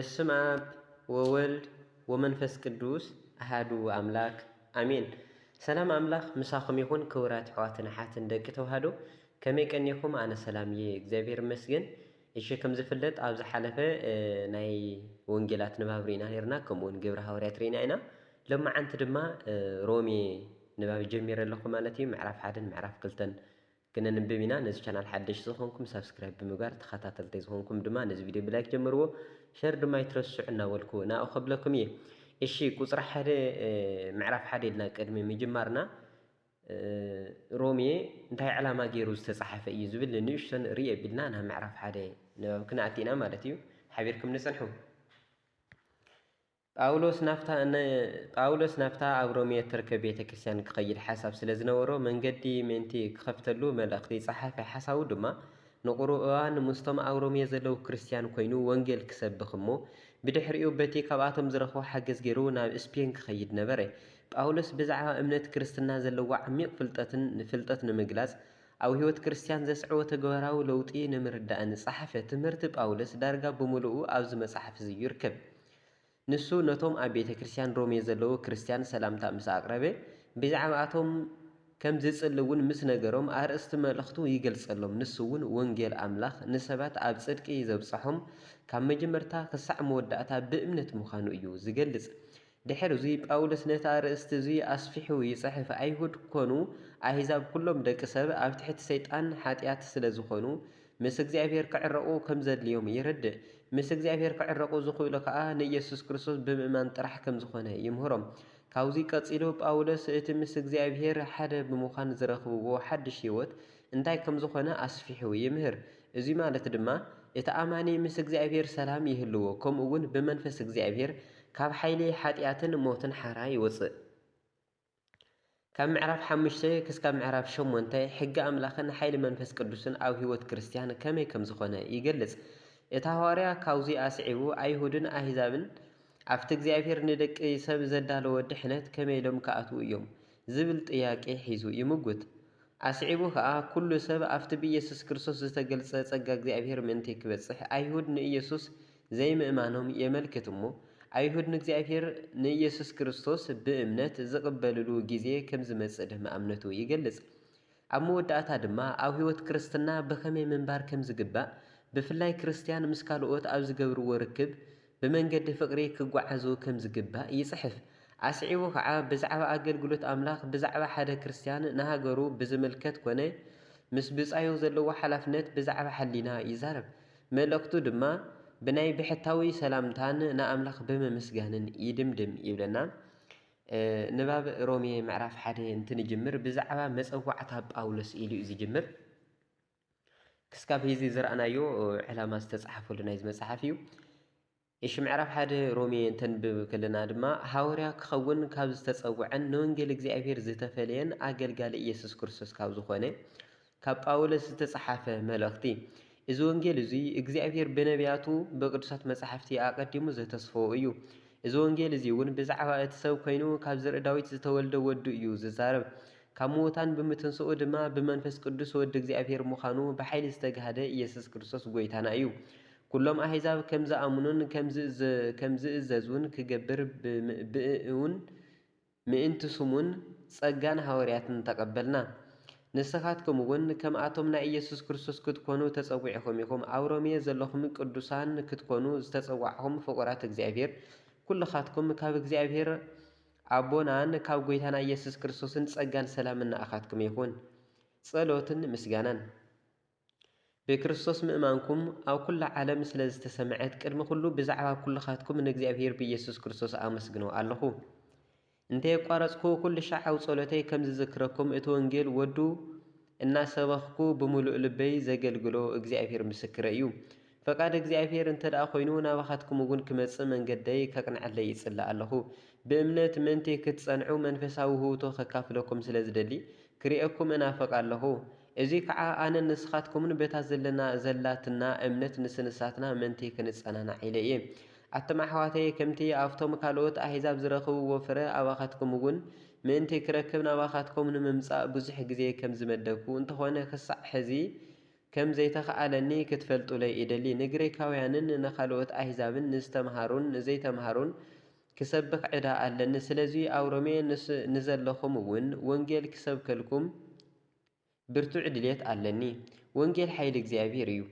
በስመ አብ ወወልድ ወመንፈስ ቅዱስ አሐዱ አምላክ አሜን። ሰላም አምላክ ምሳኹም ይኹን። ክቡራት ኣሕዋትን ኣሓትን ደቂ ተዋህዶ ከመይ ቀኒኹም? ኣነ ሰላም እየ እግዚአብሔር ይመስገን። እሺ ከም ዝፍለጥ ኣብ ዝሓለፈ ናይ ወንጌላት ንባብ ሪኢና ነርና፣ ከምኡውን ግብረ ሐዋርያት ሪኢና ኢና። ሎማዓንቲ ድማ ሮሜ ንባብ ጀሚረ ኣለኹ ማለት እዩ። ምዕራፍ 1ን ምዕራፍ 2ን كننبب ኢና። ነዚ ቻናል ሓደሽ ዝኾንኩም ሰብስክራይብ ብምግባር ተኸታተልቲ ዝኾንኩም ድማ ነዚ ቪድዮ ብላይክ ጀምርዎ፣ ሸር ድማ ይትረስዑ እናበልኩ ናእኸብለኩም እየ። እሺ ቁፅሪ 1 ምዕራፍ 1 ኢልና ቅድሚ ምጅማርና ሮሜ እንታይ ዕላማ ገይሩ ዝተጻሕፈ እዩ ዝብል ንእሽተን ርየ ቢልና ናብ ምዕራፍ 1 ንባብ ክንኣቲና ማለት እዩ። ሓቢርኩም ንጽንሑ። ጳውሎስ ናፍታ ኣብ ሮሜ እትርከብ ቤተ ክርስቲያን ክኸይድ ሓሳብ ስለ ዝነበሮ መንገዲ ምእንቲ ክኸፍተሉ መልእኽቲ ጸሓፈ። ሓሳቡ ድማ ንቑሩብ እዋን ምስቶም ኣብ ሮሜ ዘለዉ ክርስቲያን ኮይኑ ወንጌል ክሰብኽ እሞ ብድሕሪኡ በቲ ካብኣቶም ዝረኽቦ ሓገዝ ገይሩ ናብ ስፔን ክኸይድ ነበረ። ጳውሎስ ብዛዕባ እምነት ክርስትና ዘለዎ ዓሚቕ ፍልጠት ንምግላጽ ኣብ ህይወት ክርስቲያን ዘስዕቦ ተግባራዊ ለውጢ ንምርዳእን ጸሓፈ። ትምህርቲ ጳውሎስ ዳርጋ ብምሉኡ ኣብዚ መጽሓፍ እዚ ይርከብ። ንሱ ነቶም ኣብ ቤተ ክርስቲያን ሮሜ ዘለዉ ክርስቲያን ሰላምታ ምስ ኣቕረበ ብዛዕባኣቶም ከም ዝጽልውን ምስ ነገሮም ኣርእስቲ መልእኽቱ ይገልጸሎም። ንሱ እውን ወንጌል ኣምላኽ ንሰባት ኣብ ጽድቂ ዘብጽሖም ካብ መጀመርታ ክሳዕ መወዳእታ ብእምነት ምዃኑ እዩ ዝገልጽ። ድሕሪ እዚ ጳውሎስ ነቲ ኣርእስቲ እዚ ኣስፊሑ ይጽሕፍ። ኣይሁድ ኮኑ ኣሕዛብ ኩሎም ደቂ ሰብ ኣብ ትሕቲ ሰይጣን ሓጢኣት ስለ ዝኾኑ ምስ እግዚኣብሔር ክዕረቑ ከም ዘድልዮም ይረድእ። ምስ እግዚኣብሔር ክዕረቑ ዝኽእሉ ከዓ ንኢየሱስ ክርስቶስ ብምእማን ጥራሕ ከም ዝኾነ ይምህሮም። ካብዚ ቀጺሉ ጳውሎስ እቲ ምስ እግዚኣብሔር ሓደ ብምዃን ዝረኽብዎ ሓድሽ ህይወት እንታይ ከም ዝኾነ ኣስፊሑ ይምህር። እዚ ማለት ድማ እቲ ኣማኒ ምስ እግዚኣብሔር ሰላም ይህልዎ፣ ከምኡ እውን ብመንፈስ እግዚኣብሔር ካብ ሓይሊ ሓጢኣትን ሞትን ሓራ ይወፅእ። ካብ ምዕራፍ 5 ክሳብ ምዕራፍ 8 ሕጊ ኣምላኽን ሓይሊ መንፈስ ቅዱስን ኣብ ህይወት ክርስቲያን ከመይ ከም ዝኾነ ይገልጽ። እቲ ሃዋርያ ካብዚ ኣስዒቡ ኣይሁድን ኣሕዛብን ኣብቲ እግዚኣብሔር ንደቂ ሰብ ዘዳለወ ድሕነት ከመይ ኢሎም ክኣትዉ እዮም ዝብል ጥያቄ ሒዙ ይምጉት። ኣስዒቡ ከዓ ኩሉ ሰብ ኣብቲ ብኢየሱስ ክርስቶስ ዝተገልጸ ጸጋ እግዚኣብሔር ምእንቲ ክበጽሕ ኣይሁድ ንኢየሱስ ዘይምእማኖም የመልክት እሞ ኣይሁድ ንእግዚኣብሔር ንኢየሱስ ክርስቶስ ብእምነት ዝቕበልሉ ግዜ ከም ዝመጽእ ድማ እምነቱ ይገልጽ። ኣብ መወዳእታ ድማ ኣብ ህይወት ክርስትና ብኸመይ ምንባር ከም ዝግባእ፣ ብፍላይ ክርስቲያን ምስ ካልኦት ኣብ ዝገብርዎ ርክብ ብመንገዲ ፍቕሪ ክጓዓዙ ከም ዝግባእ ይጽሕፍ። ኣስዒቡ ከዓ ብዛዕባ ኣገልግሎት ኣምላኽ ብዛዕባ ሓደ ክርስቲያን ንሃገሩ ብዝምልከት ኮነ ምስ ብጻዮ ዘለዎ ሓላፍነት ብዛዕባ ሓሊና ይዛረብ። መልእኽቱ ድማ ብናይ ብሕታዊ ሰላምታን ንኣምላኽ ብምምስጋንን ይድምድም ይብለና። ንባብ ሮሜ ምዕራፍ 1 እንትንጅምር ብዛዕባ መፀዋዕታ ጳውሎስ ኢሉ እዩ ዝጅምር። ክስካብ ሂዚ ዝረኣናዮ ዕላማ ዝተጻሕፈሉ ናይዚ መጽሓፍ እዩ። እሺ ምዕራፍ 1 ሮሜ እንተንብብ ከለና ድማ ሃዋርያ ክኸውን ካብ ዝተጸውዐን ንወንጌል እግዚኣብሔር ዝተፈለየን ኣገልጋሊ ኢየሱስ ክርስቶስ ካብ ዝኾነ ካብ ጳውሎስ ዝተጻሓፈ መልእኽቲ። እዚ ወንጌል እዚ እግዚኣብሔር ብነቢያቱ ብቅዱሳት መጻሕፍቲ ኣቀዲሙ ዘተስፈዎ እዩ። እዚ ወንጌል እዚ እውን ብዛዕባ እቲ ሰብ ኮይኑ ካብ ዘርኢ ዳዊት ዝተወልደ ወዱ እዩ ዝዛረብ። ካብ ምዉታን ብምትንስኡ ድማ ብመንፈስ ቅዱስ ወዲ እግዚኣብሔር ምዃኑ ብሓይሊ ዝተጋህደ ኢየሱስ ክርስቶስ ጎይታና እዩ። ኩሎም ኣሕዛብ ከም ዝኣምኑን ከም ዝእዘዙን ክገብር ብእውን ምእንቲ ስሙን ጸጋን ሃዋርያትን ተቐበልና። ንስኻትኩም እውን ከምኣቶም ናይ ኢየሱስ ክርስቶስ ክትኮኑ ተጸዊዕኹም ኢኹም። ኣብ ሮሜ ዘለኹም ቅዱሳን ክትኮኑ ዝተጸዋዕኹም ፍቑራት እግዚኣብሔር ኩልኻትኩም ካብ እግዚኣብሔር ኣቦናን ካብ ጎይታና ኢየሱስ ክርስቶስን ጸጋን ሰላምን ንኣኻትኩም ይኹን። ጸሎትን ምስጋናን ብክርስቶስ ምእማንኩም ኣብ ኩሉ ዓለም ስለ ዝተሰምዐት ቅድሚ ኩሉ ብዛዕባ ኩልኻትኩም ንእግዚኣብሔር ብኢየሱስ ክርስቶስ ኣመስግኖ ኣለኹ። እንተየቋረጽኩ ኩሉ ሻዕ ኣብ ጸሎተይ ከም ዝዝክረኩም እቲ ወንጌል ወዱ እናሰበኽኩ ብምሉእ ልበይ ዘገልግሎ እግዚኣብሔር ምስክረ እዩ። ፈቃድ እግዚኣብሔር እንተ ደኣ ኮይኑ ናባኻትኩም እውን ክመጽእ መንገደይ ከቅንዐለይ ይጽሊ ኣለኹ። ብእምነት ምእንቲ ክትጸንዑ መንፈሳዊ ውህብቶ ከካፍለኩም ስለ ዝደሊ ክሪአኩም እናፈቕ ኣለኹ። እዚ ከዓ ኣነ ንስኻትኩምን በታ ዘላትና እምነት ንስንሳትና ምእንቲ ክንጸናናዕ ኢለ እየ። ኣቶም ኣሕዋተይ ከምቲ ኣብቶም ካልኦት ኣሕዛብ ዝረኽብዎ ፍረ ኣባኻትኩም እውን ምእንቲ ክረክብ ናባኻትኩም ንምምጻእ ብዙሕ ግዜ ከም ዝመደብኩ እንተኾነ ክሳዕ ሕዚ كم ዘይተኸኣለኒ ክትፈልጡ ለይ ይደሊ ንግሪካውያንን ንኻልኦት ኣሕዛብን ንዝተምሃሩን ንዘይተምሃሩን ክሰብክ ዕዳ ኣለኒ ስለዚ ኣብ ሮሜ ንዘለኹም እውን ወንጌል ክሰብከልኩም ብርቱዕ ድሌት ኣለኒ ወንጌል ሓይሊ እግዚአብሔር እዩ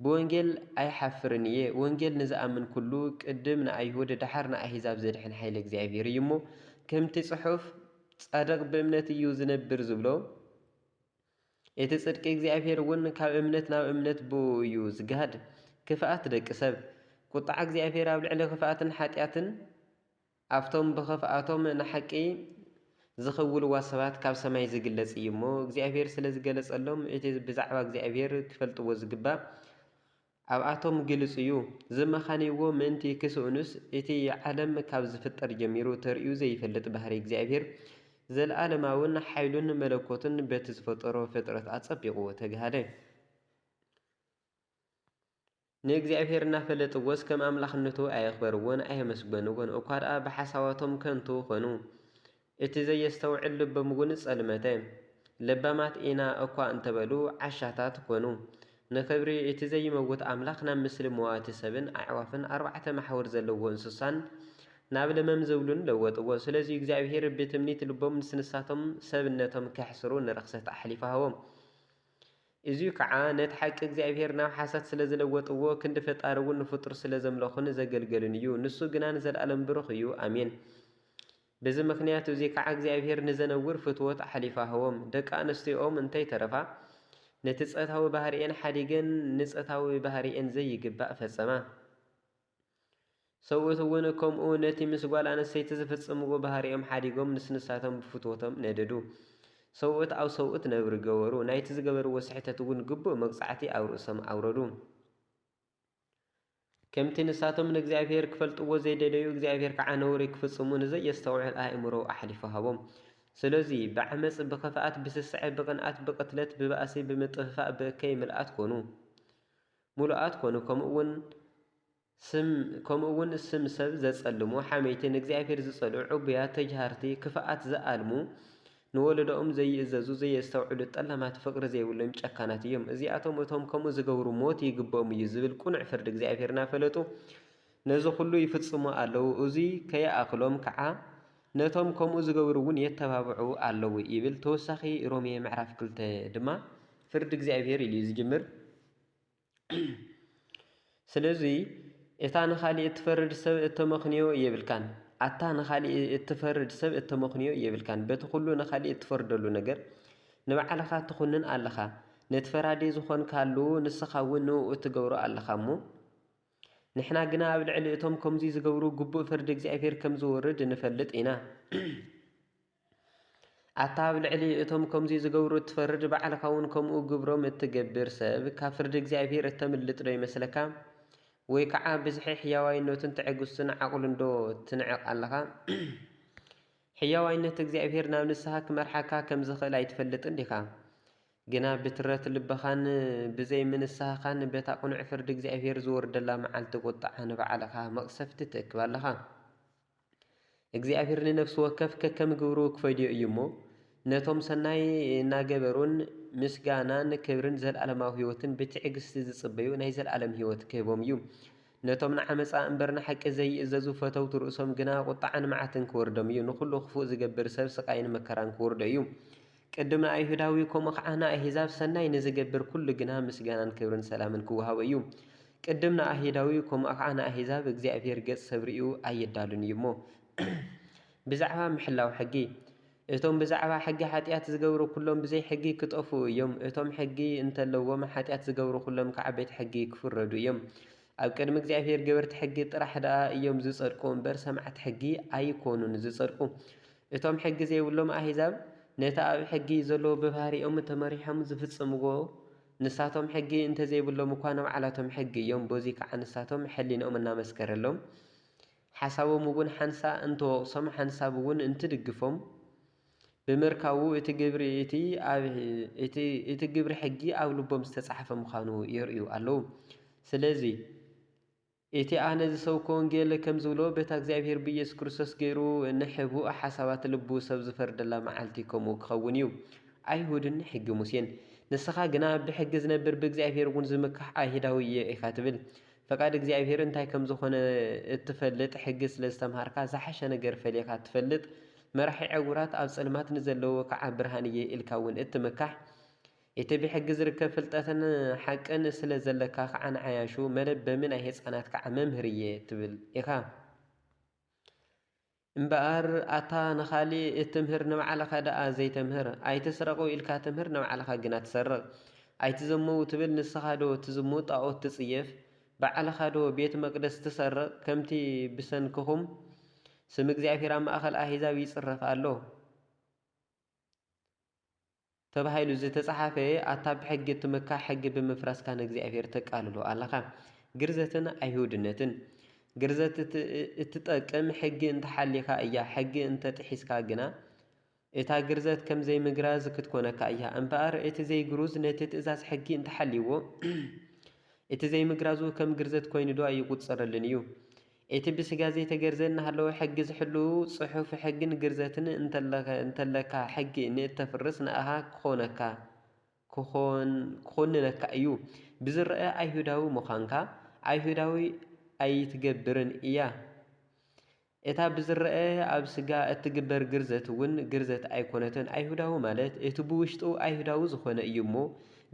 ብወንጌል ኣይሓፍርን እየ ወንጌል ንዝኣምን ኩሉ ቅድም ንኣይሁድ ድሓር ንኣሕዛብ ዘድሕን ሓይሊ እግዚአብሔር እዩ እሞ ከምቲ ጽሑፍ ጻድቕ ብእምነት እዩ ዝነብር ዝብሎ እቲ ጽድቂ እግዚአብሔር እውን ካብ እምነት ናብ እምነት ብኡ እዩ ዝጋድ ክፍኣት ደቂ ሰብ ቁጣዕ እግዚአብሔር ኣብ ልዕሊ ክፍኣትን ሓጢኣትን ኣብቶም ብኽፍኣቶም ንሓቂ ዝኽውልዋ ሰባት ካብ ሰማይ ዝግለጽ እዩ እሞ እግዚአብሔር ስለ ዝገለጸሎም እቲ ብዛዕባ እግዚአብሔር ክፈልጥዎ ዝግባእ ኣብኣቶም ግልጽ እዩ ዝመኻንይዎ ምእንቲ ክስኡንስ እቲ ዓለም ካብ ዝፍጠር ጀሚሩ ተርእዩ ዘይፈልጥ ባህሪ እግዚአብሔር ዘለኣለማውን ሓይሉን መለኮትን በቲ ዝፈጠሮ ፍጥረት ኣጸቢቑ ተጋሃደ ንእግዚአብሔር እናፈለጥዎስ ከም ኣምላኽነቱ ኣየኽበርዎን ኣየመስገንዎን እኳ ደኣ ብሓሳባቶም ከንቱ ኾኑ እቲ ዘየስተውዕል ልቦም እውን ጸልመተ ለባማት ኢና እኳ እንተበሉ ዓሻታት ኮኑ ንክብሪ እቲ ዘይመውት ኣምላኽ ናብ ምስሊ መዋቲ ሰብን ኣዕዋፍን 4 ማሕወር ዘለዎ እንስሳን ናብ ለመም ዘብሉን ለወጥዎ ስለዚ እግዚአብሔር ብትምኒት ልቦም ንስንሳቶም ሰብነቶም ከሕስሩ ንረኽሰት ኣሕሊፉ ሃቦም እዚ ከዓ ነቲ ሓቂ እግዚአብሔር ናብ ሓሰት ስለ ዝለወጥዎ ክንዲ ፈጣሪ እውን ንፍጡር ስለ ዘምለኹን ዘገልገልን እዩ ንሱ ግና ንዘለኣለም ብሩኽ እዩ ኣሜን በዚ ምክንያት እዚ ከዓ እግዚአብሔር ንዘነውር ፍትወት ኣሕሊፉ ሃቦም ደቂ ኣንስቲኦም እንታይ ተረፋ ነቲ ጸታዊ ባህሪኤን ሓዲገን ንጸታዊ ባህሪኤን ዘይግባእ ፈጸማ ሰውእት እውን ከምኡ ነቲ ምስ ጓል ኣንስተይቲ ዝፍጽምዎ ባህሪኦም ሓዲጎም ንስንሳቶም ብፍትወቶም ነደዱ ሰውእት ኣብ ሰውእት ነብሪ ገበሩ ናይቲ ዝገበርዎ ስሕተት እውን ግቡእ መቕጻዕቲ ኣብ ርእሶም ኣውረዱ ከምቲ ንሳቶም ንእግዚአብሔር ክፈልጥዎ ዘይደለዩ እግዚአብሔር ከዓ ነውሪ ክፍጽሙ ንዘየስተውዕል ኣእምሮ ኣሕሊፉ ሃቦም ስለዚ ብዓመፅ ብኽፍኣት ብስስዐ ብቕንኣት ብቕትለት ብባእሲ ብምጥፍፋእ ብእከይ ምልኣት ኮኑ ሙሉኣት ኮኑ ከምኡውን ስም ሰብ ዘጸልሙ ሓመይቲ ንእግዚአብሔር ዝጸልዑ ዕቡያት ተጅሃርቲ ክፍኣት ዝኣልሙ ንወለዶኦም ዘይእዘዙ ዘየስተውዕሉ ጠላማት ፍቕሪ ዘይብሎም ጨካናት እዮም እዚኣቶም እቶም ከምኡ ዝገብሩ ሞት ይግብኦም እዩ ዝብል ቁኑዕ ፍርዲ እግዚአብሔር እናፈለጡ ነዚ ኩሉ ይፍጽሙ ኣለዉ እዚ ከየኣኽሎም ከዓ ነቶም ከምኡ ዝገብሩ እውን የተባብዑ ኣለዉ ይብል ተወሳኺ ሮሜ ምዕራፍ 2 ድማ ፍርዲ እግዚአብሔር ኢሉ ዝጅምር ስለዚ እታ ንኻሊእ እትፈርድ ሰብ እተመኽንዮ የብልካን ኣታ ንኻሊእ እትፈርድ ሰብ እተመኽንዮ የብልካን በቲ ኩሉ ንኻሊእ እትፈርደሉ ነገር ንባዕልኻ ትኹንን ኣለኻ ነቲ ፈራዲ ዝኾንካሉ ንስኻ እውን ንኡ እትገብሮ ኣለኻ እሞ ንሕና ግና ኣብ ልዕሊ እቶም ከምዚ ዝገብሩ ግቡእ ፍርዲ እግዚአብሔር ከም ዝወርድ ንፈልጥ ኢና ኣታ ኣብ ልዕሊ እቶም ከምዚ ዝገብሩ እትፈርድ ባዕልኻ እውን ከምኡ ግብሮም እትገብር ሰብ ካብ ፍርዲ እግዚአብሔር እተምልጥ ዶ ይመስለካ ወይ ከዓ ብዝሒ ሕያዋይነትን ትዕግስትን ዓቕሉን ዶ ትንዕቕ ኣለኻ ሕያዋይነት እግዚአብሔር ናብ ንስሓ ክመርሓካ ከም ዝኽእል ኣይትፈልጥን ዲኻ ግና ብትረት ልብኻን ብዘይ ምንስሓኻን በታ ቁኑዕ ፍርዲ እግዚአብሔር ዝወርደላ መዓልቲ ቁጣዕ ንባዕልኻ መቕሰፍቲ ትእክብ ኣለኻ እግዚአብሔር ንነፍሲ ወከፍ ከከም ግብሩ ክፈድዮ እዩ እሞ ነቶም ሰናይ እናገበሩን ምስጋናን ክብርን ዘለኣለማዊ ህይወትን ብትዕግስቲ ዝጽበዩ ናይ ዘለኣለም ህይወት ክህቦም እዩ ነቶም ንዓመፃ እምበር ንሓቂ ዘይእዘዙ ፈተውቲ ርእሶም ግና ቁጣዕን መዓትን ክወርዶም እዩ ንኩሉ ክፉእ ዝገብር ሰብ ስቃይን መከራን ክወርዶ እዩ ቅድም ንኣይሁዳዊ ከምኡ ከዓ ንኣሕዛብ ሰናይ ንዝገብር ኩሉ ግና ምስጋናን ክብርን ሰላምን ክወሃቦ እዩ ቅድም ንኣይሁዳዊ ከምኡ ከዓ ንኣሕዛብ እግዚአብሔር ገጽ ሰብሪኡ ኣይዳሉን እዩ እሞ ብዛዕባ ምሕላው ሕጊ እቶም ብዛዕባ ሕጊ ሓጢኣት ዝገብሩ ኩሎም ብዘይ ሕጊ ክጠፉ እዮም እቶም ሕጊ እንተለዎም ሓጢኣት ዝገብሩ ኩሎም ከዓ ቤት ሕጊ ክፍረዱ እዮም ኣብ ቅድሚ እግዚአብሔር ገበርቲ ሕጊ ጥራሕ ደኣ እዮም ዝጸድቁ እምበር ሰማዕቲ ሕጊ ኣይኮኑን ዝጸድቁ እቶም ሕጊ ዘይብሎም ኣሕዛብ ነቲ ኣብ ሕጊ ዘለዎ ብባህሪኦም ተመሪሖም ዝፍጽምዎ ንሳቶም ሕጊ እንተዘይብሎም እኳ ንባዕላቶም ሕጊ እዮም በዚ ከዓ ንሳቶም ሕሊኖም እናመስከረሎም ሓሳቦም እውን ሓንሳ እንተወቕሶም ሓንሳብ እውን እንትድግፎም ብምርካቡ እቲ ግብሪ ሕጊ ኣብ ልቦም ዝተጻሕፈ ምዃኑ የርእዩ ኣለዉ ስለዚ እቲ ኣነ ዝሰብኮ ወንጌል ከም ዝብሎ በታ እግዚአብሔር ብኢየሱስ ክርስቶስ ገይሩ ንሕቡእ ሓሳባት ልቡ ሰብ ዝፈርደላ መዓልቲ ከምኡ ክኸውን እዩ ኣይሁድን ሕጊ ሙሴን ንስኻ ግና ብሕጊ ዝነብር ብእግዚአብሔር እውን ዝምካሕ አይሁዳዊ እየ ኢኻ ትብል ፈቃድ እግዚኣብሔር እንታይ ከም ዝኾነ እትፈልጥ ሕጊ ስለ ዝተምሃርካ ዝሓሸ ነገር ፈሊኻ ትፈልጥ መራሒ ዕውራት ኣብ ጸልማት ንዘለዎ ከዓ ብርሃን እየ ኢልካ እውን እትምካሕ እቲ ብሕጊ ዝርከብ ፍልጠትን ሓቅን ስለ ዘለካ ከዓ ንዓያሹ መለበሚ ናይ ህፃናት ከዓ መምህር እየ ትብል ኢኻ እምበኣር ኣታ ንኻሊእ እትምህር ንባዕልኻ ደኣ ዘይተምህር ኣይትስረቑ ኢልካ ትምህር ንባዕልኻ ግና ትሰርቕ ኣይትዘመው ትብል ንስኻ ዶ ትዝሙት ጣዖት ትጽየፍ ባዕልኻ ዶ ቤተ መቅደስ ትሰርቕ ከምቲ ብሰንክኹም ስም እግዚኣብሔር ኣብ ማእኸል ኣሕዛብ ይጽረፍ ኣሎ ተባሂሉ ዝተጻሓፈ ኣታ ብሕጊ እትምካሕ ሕጊ ብምፍራስካ ንእግዚአብሔር ተቃልሎ ኣለኻ ግርዘትን ኣይሁድነትን ግርዘት እትጠቅም ሕጊ እንተሓሊኻ እያ ሕጊ እንተጥሒስካ ግና እታ ግርዘት ከም ዘይምግራዝ ክትኮነካ እያ እምበኣር እቲ ዘይግሩዝ ነቲ ትእዛዝ ሕጊ እንተሓሊዎ እቲ ዘይምግራዙ ከም ግርዘት ኮይኑ ዶ ኣይቁጸረልን እዩ እቲ ብስጋ ዘይተገርዘ እናሃለወ ሕጊ ዝሕሉ ጽሑፍ ሕግን ግርዘትን እንተለካ ሕጊ ንእተፍርስ ንኣኻ ክኾንነካ እዩ ብዝርአ ኣይሁዳዊ ምዃንካ ኣይሁዳዊ ኣይትገብርን እያ እታ ብዝርአ ኣብ ስጋ እትግበር ግርዘት እውን ግርዘት ኣይኮነትን ኣይሁዳዊ ማለት እቲ ብውሽጡ ኣይሁዳዊ ዝኾነ እዩ እሞ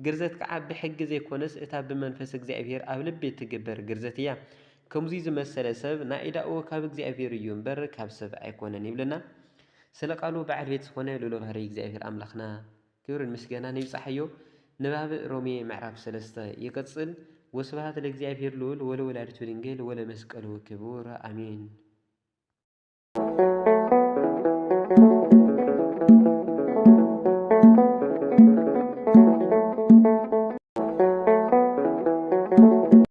ግርዘት ከዓ ብሕጊ ዘይኮነስ እታ ብመንፈስ እግዚኣብሔር ኣብ ልቢ እትግበር ግርዘት እያ ከምዙይ ዝመሰለ ሰብ ናኢዳኡ ካብ እግዚኣብሔር እዩ እምበር ካብ ሰብ ኣይኮነን ይብለና ስለ ቃሉ በዓል ቤት ዝኾነ ልዑል ባህሪ እግዚኣብሔር ኣምላኽና ክብርን ምስጋናን ይብጻሕዮ ንባብ ሮሜ ምዕራፍ 3 ይቅጽል ወስብሐት ለእግዚአብሔር ልዑል ወለወላዲቱ ድንግል ወለመስቀሉ ክቡር አሜን